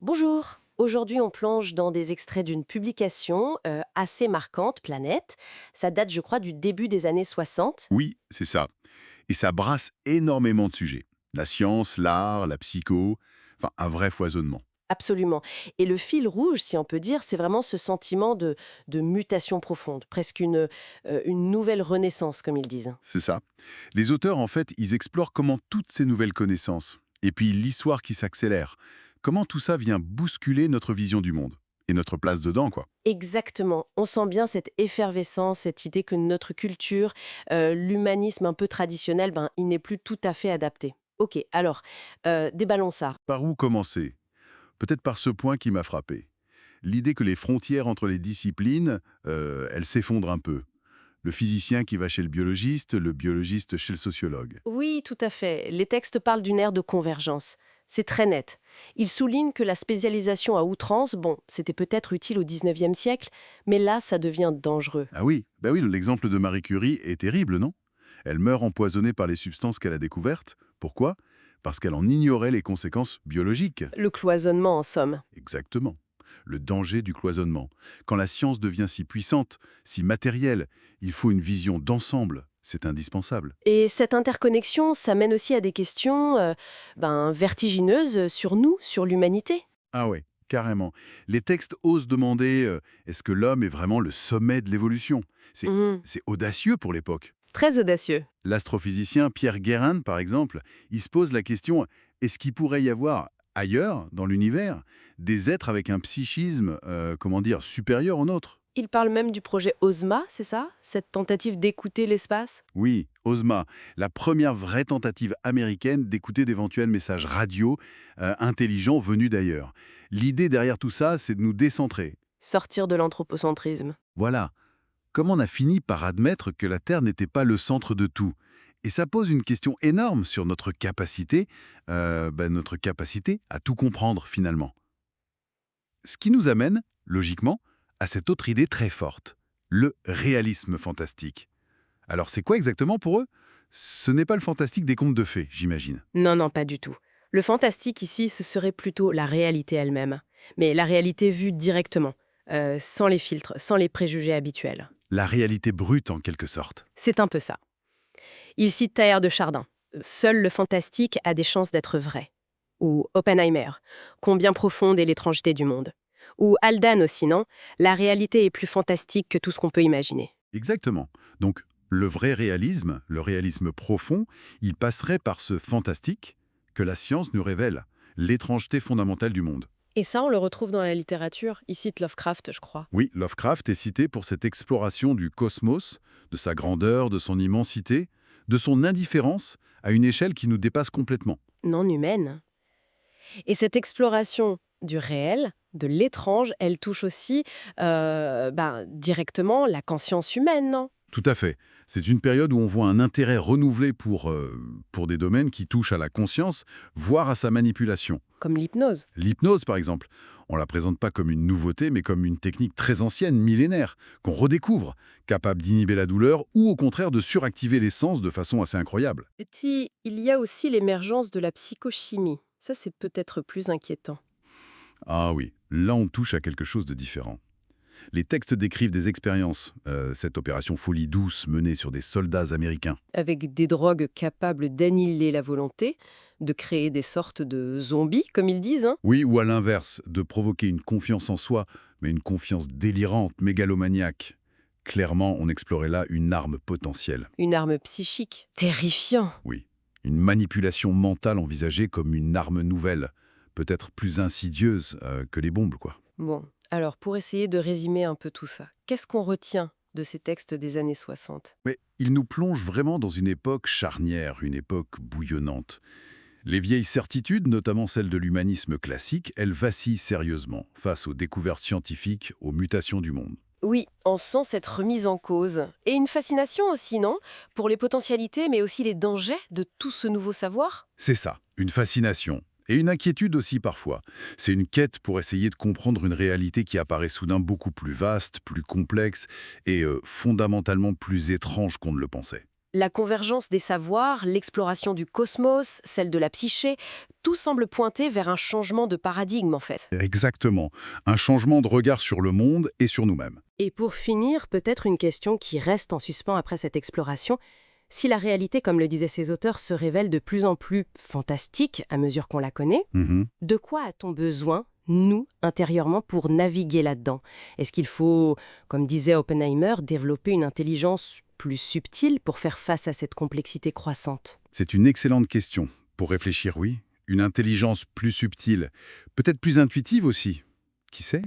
Bonjour. Aujourd'hui, on plonge dans des extraits d'une publication assez marquante, Planète. Ça date, je crois, du début des années 60. Oui, c'est ça. Et ça brasse énormément de sujets. La science, l'art, la psycho, enfin un vrai foisonnement. Absolument. Et le fil rouge, si on peut dire, c'est vraiment ce sentiment de mutation profonde, presque une nouvelle renaissance, comme ils disent. C'est ça. Les auteurs, en fait, ils explorent comment toutes ces nouvelles connaissances, et puis l'histoire qui s'accélère, comment tout ça vient bousculer notre vision du monde. Et notre place dedans, quoi. Exactement. On sent bien cette effervescence, cette idée que notre culture, l'humanisme un peu traditionnel, ben, il n'est plus tout à fait adapté. Ok, alors, déballons ça. Par où commencer? Peut-être par ce point qui m'a frappé. L'idée que les frontières entre les disciplines, elles s'effondrent un peu. Le physicien qui va chez le biologiste chez le sociologue. Oui, tout à fait. Les textes parlent d'une ère de convergence. C'est très net. Ils soulignent que la spécialisation à outrance, bon, c'était peut-être utile au 19e siècle, mais là, ça devient dangereux. Ah oui, bah oui, l'exemple de Marie Curie est terrible, non? Elle meurt empoisonnée par les substances qu'elle a découvertes. Pourquoi? Parce qu'elle en ignorait les conséquences biologiques. Le cloisonnement, en somme. Exactement. Le danger du cloisonnement. Quand la science devient si puissante, si matérielle, il faut une vision d'ensemble. C'est indispensable. Et cette interconnexion, ça mène aussi à des questions vertigineuses sur nous, sur l'humanité. Ah ouais, carrément. Les textes osent demander est-ce que l'homme est vraiment le sommet de l'évolution? C'est Mhm. c'est audacieux pour l'époque. Très audacieux. L'astrophysicien Pierre Guérin, par exemple, il se pose la question, est-ce qu'il pourrait y avoir ailleurs, dans l'univers, des êtres avec un psychisme, comment dire, supérieur au nôtre? Il parle même du projet OSMA, c'est ça? Cette tentative d'écouter l'espace? Oui, OSMA, la première vraie tentative américaine d'écouter d'éventuels messages radio intelligents venus d'ailleurs. L'idée derrière tout ça, c'est de nous décentrer. Sortir de l'anthropocentrisme. Voilà. Comment on a fini par admettre que la Terre n'était pas le centre de tout? Et ça pose une question énorme sur notre capacité à tout comprendre finalement. Ce qui nous amène, logiquement, à cette autre idée très forte, le réalisme fantastique. Alors c'est quoi exactement pour eux? Ce n'est pas le fantastique des contes de fées, j'imagine. Non, non, pas du tout. Le fantastique ici, ce serait plutôt la réalité elle-même. Mais la réalité vue directement, sans les filtres, sans les préjugés habituels. La réalité brute en quelque sorte. C'est un peu ça. Il cite Teilhard de Chardin. Seul le fantastique a des chances d'être vrai. Ou Oppenheimer. Combien profonde est l'étrangeté du monde. Ou Haldane aussi, non? La réalité est plus fantastique que tout ce qu'on peut imaginer. Exactement. Donc le vrai réalisme, le réalisme profond, il passerait par ce fantastique que la science nous révèle, l'étrangeté fondamentale du monde. Et ça, on le retrouve dans la littérature. Il cite Lovecraft, je crois. Oui, Lovecraft est cité pour cette exploration du cosmos, de sa grandeur, de son immensité, de son indifférence à une échelle qui nous dépasse complètement. Non humaine. Et cette exploration du réel, de l'étrange, elle touche aussi directement la conscience humaine, non? Tout à fait. C'est une période où on voit un intérêt renouvelé pour des domaines qui touchent à la conscience, voire à sa manipulation. Comme l'hypnose. L'hypnose, par exemple, on ne la présente pas comme une nouveauté, mais comme une technique très ancienne, millénaire, qu'on redécouvre, capable d'inhiber la douleur ou au contraire de suractiver les sens de façon assez incroyable. Et puis, il y a aussi l'émergence de la psychochimie. Ça, c'est peut-être plus inquiétant. Ah oui, là on touche à quelque chose de différent. Les textes décrivent des expériences, cette opération folie douce menée sur des soldats américains. Avec des drogues capables d'annihiler la volonté, de créer des sortes de zombies, comme ils disent, hein. Oui, ou à l'inverse, de provoquer une confiance en soi, mais une confiance délirante, mégalomaniaque. Clairement, on explorait là une arme potentielle. Une arme psychique. Terrifiant. Oui, une manipulation mentale envisagée comme une arme nouvelle, peut-être plus insidieuse que les bombes, quoi. Bon, alors pour essayer de résumer un peu tout ça, qu'est-ce qu'on retient de ces textes des années 60? Mais il nous plonge vraiment dans une époque charnière, une époque bouillonnante. Les vieilles certitudes, notamment celles de l'humanisme classique, elles vacillent sérieusement face aux découvertes scientifiques, aux mutations du monde. Oui, on sent cette remise en cause. Et une fascination aussi, non? Pour les potentialités, mais aussi les dangers de tout ce nouveau savoir? C'est ça, une fascination. Et une inquiétude aussi parfois. C'est une quête pour essayer de comprendre une réalité qui apparaît soudain beaucoup plus vaste, plus complexe et fondamentalement plus étrange qu'on ne le pensait. La convergence des savoirs, l'exploration du cosmos, celle de la psyché, tout semble pointer vers un changement de paradigme en fait. Exactement. Un changement de regard sur le monde et sur nous-mêmes. Et pour finir, peut-être une question qui reste en suspens après cette exploration. Si la réalité, comme le disaient ces auteurs, se révèle de plus en plus fantastique à mesure qu'on la connaît, Mhm. de quoi a-t-on besoin, nous, intérieurement, pour naviguer là-dedans? Est-ce qu'il faut, comme disait Oppenheimer, développer une intelligence plus subtile pour faire face à cette complexité croissante? C'est une excellente question. Pour réfléchir, oui. Une intelligence plus subtile, peut-être plus intuitive aussi. Qui sait?